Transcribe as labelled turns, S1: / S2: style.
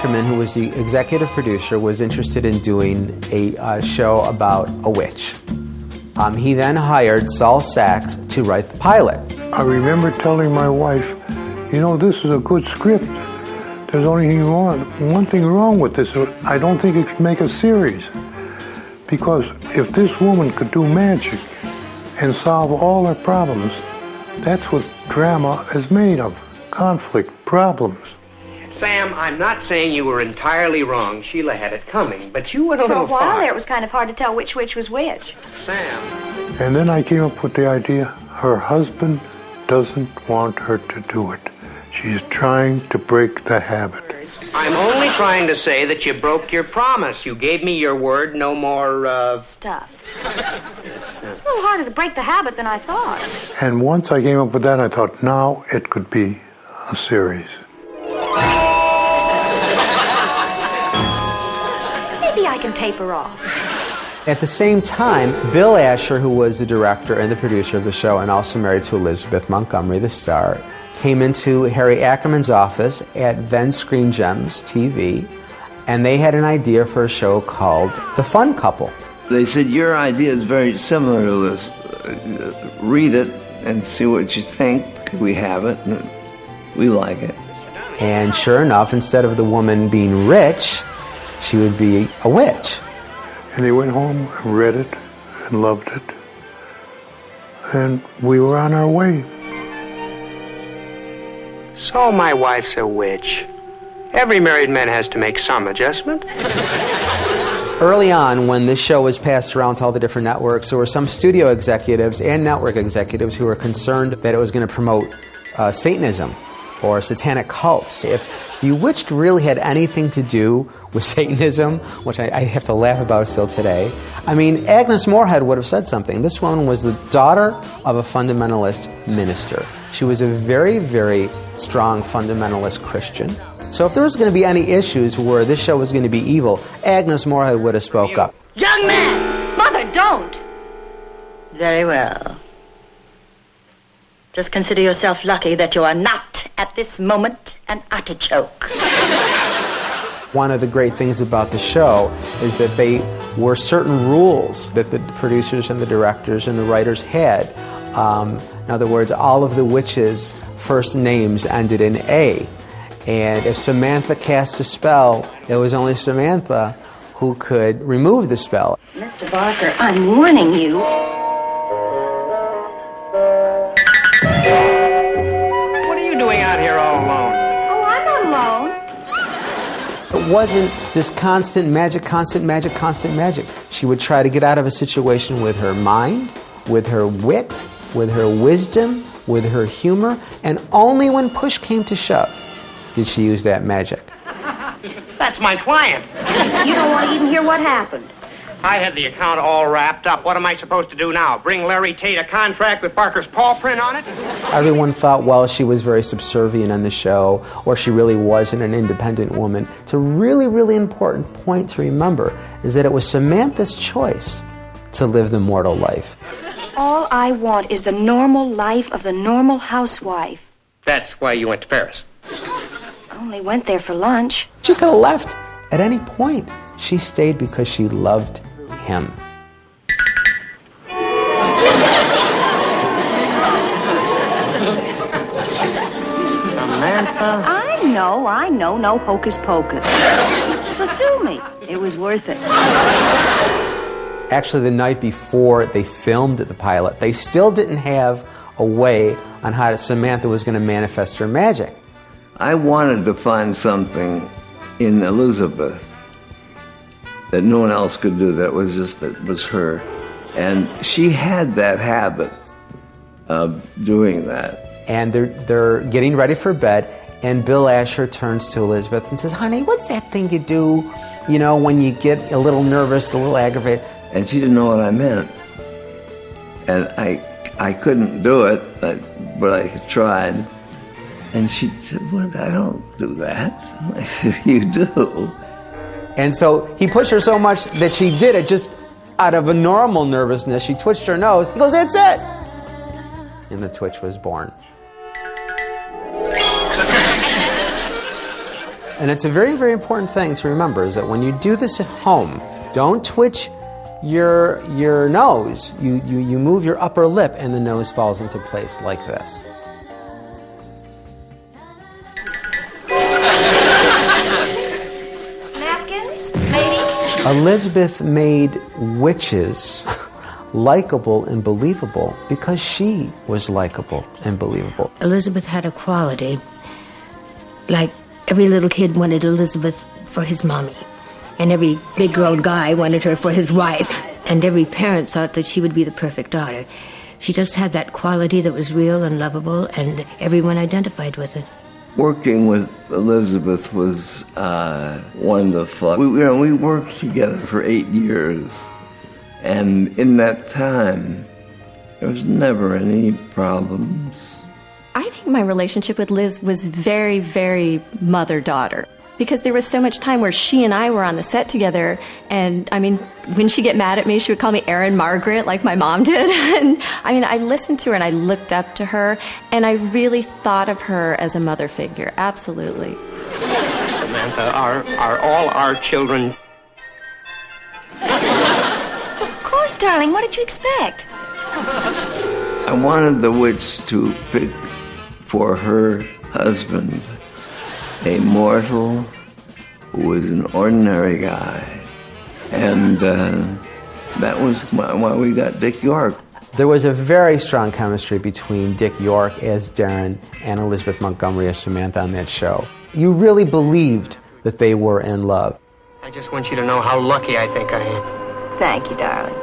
S1: Ackerman, who was the executive producer, was interested in doing a show about a witch. He then hired Saul Sachs to write the pilot.
S2: I remember telling my wife, you know, this is a good script. There's only one thing wrong with this. I don't think it should make a series. Because if this woman could do magic and solve all her problems, that's what drama is made of. Conflict, problems.
S3: Sam, I'm not saying you were entirely wrong. Sheila had it coming, but you went a little far.
S4: For a while there, it was kind of hard to tell which witch was which.
S3: Sam.
S2: And then I came up with the idea, her husband doesn't want her to do it. She's trying to break the habit.
S3: I'm only trying to say that you broke your promise. You gave me your word, no more,
S4: stuff. It's a little harder to break the habit than I thought.
S2: And once I came up with that, I thought, now it could be a series.
S4: Maybe I can taper off.
S1: At the same time, Bill Asher, who was the director and the producer of the show and also married to Elizabeth Montgomery, the star, came into Harry Ackerman's office at then Screen Gems TV, and they had an idea for a show called The Fun Couple.
S5: They said, your idea is very similar to this. Read it and see what you think. We have it, and we like it.
S1: And sure enough, instead of the woman being rich, she would be a witch.
S2: And they went home and read it and loved it. And we were on our way.
S3: So my wife's a witch. Every married man has to make some adjustment.
S1: Early on, when this show was passed around to all the different networks, there were some studio executives and network executives who were concerned that it was going to promote Satanism or satanic cults. If Bewitched really had anything to do with Satanism, which I have to laugh about still today, I mean, Agnes Moorehead would have said something. This woman was the daughter of a fundamentalist minister. She was a very, very strong fundamentalist Christian. So if there was going to be any issues where this show was going to be evil, Agnes Moorehead would have spoke up.
S4: Young man! Mother, don't!
S6: Very well. Just consider yourself lucky that you are not, at this moment, an artichoke.
S1: One of the great things about the show is that they were certain rules that the producers and the directors and the writers had. In other words, all of the witches' first names ended in A. And if Samantha cast a spell, it was only Samantha who could remove the spell.
S4: Mr. Barker, I'm warning you.
S3: What are you doing out here all alone?
S4: Oh, I'm not alone.
S1: It wasn't just constant magic, constant magic, constant magic. She would try to get out of a situation with her mind, with her wit, with her wisdom, with her humor, and only when push came to shove did she use that magic.
S3: That's my client.
S4: You don't want to even hear what happened.
S3: I had the account all wrapped up. What am I supposed to do now? Bring Larry Tate a contract with Barker's paw print on it?
S1: Everyone thought, well, she was very subservient on the show, or she really wasn't an independent woman. It's a really, really important point to remember is that it was Samantha's choice to live the mortal life.
S4: All I want is the normal life of the normal housewife.
S3: That's why you went to Paris.
S4: Only went there for lunch.
S1: She could have left at any point. She stayed because she loved him.
S3: Samantha?
S4: I know, no hocus pocus. So sue me. It was worth it.
S1: Actually, the night before they filmed the pilot, they still didn't have a way on how Samantha was going to manifest her magic.
S5: I wanted to find something in Elizabeth that no one else could do. That was her. And she had that habit of doing that.
S1: And they're getting ready for bed, and Bill Asher turns to Elizabeth and says, honey, what's that thing you do, you know, when you get a little nervous, a little aggravated?
S5: And she didn't know what I meant. And I couldn't do it, but I tried. And she said, well, I don't do that. I said, you do.
S1: And so he pushed her so much that she did it just out of a normal nervousness. She twitched her nose. He goes, that's it. And the twitch was born. And it's a very, very important thing to remember is that when you do this at home, don't twitch your nose. You move your upper lip and the nose falls into place like this.
S4: Napkins, ladies?
S1: Elizabeth made witches likable and believable because she was likable and believable.
S7: Elizabeth had a quality, like every little kid wanted Elizabeth for his mommy, and every big grown guy wanted her for his wife, and every parent thought that she would be the perfect daughter. She just had that quality that was real and lovable, and everyone identified with it.
S5: Working with Elizabeth was wonderful. We worked together for 8 years, and in that time, there was never any problems.
S8: I think my relationship with Liz was very, very mother-daughter, because there was so much time where she and I were on the set together, and I mean, when she'd get mad at me, she would call me Erin Margaret like my mom did, and I mean, I listened to her and I looked up to her, and I really thought of her as a mother figure, absolutely.
S3: Samantha, are all our children...
S4: Of course, darling. What did you expect?
S5: I wanted the witch to pick for her husband a mortal who was an ordinary guy. And that was why we got Dick York.
S1: There was a very strong chemistry between Dick York as Darren and Elizabeth Montgomery as Samantha on that show. You really believed that they were in love.
S3: I just want you to know how lucky I think I am.
S4: Thank you, darling.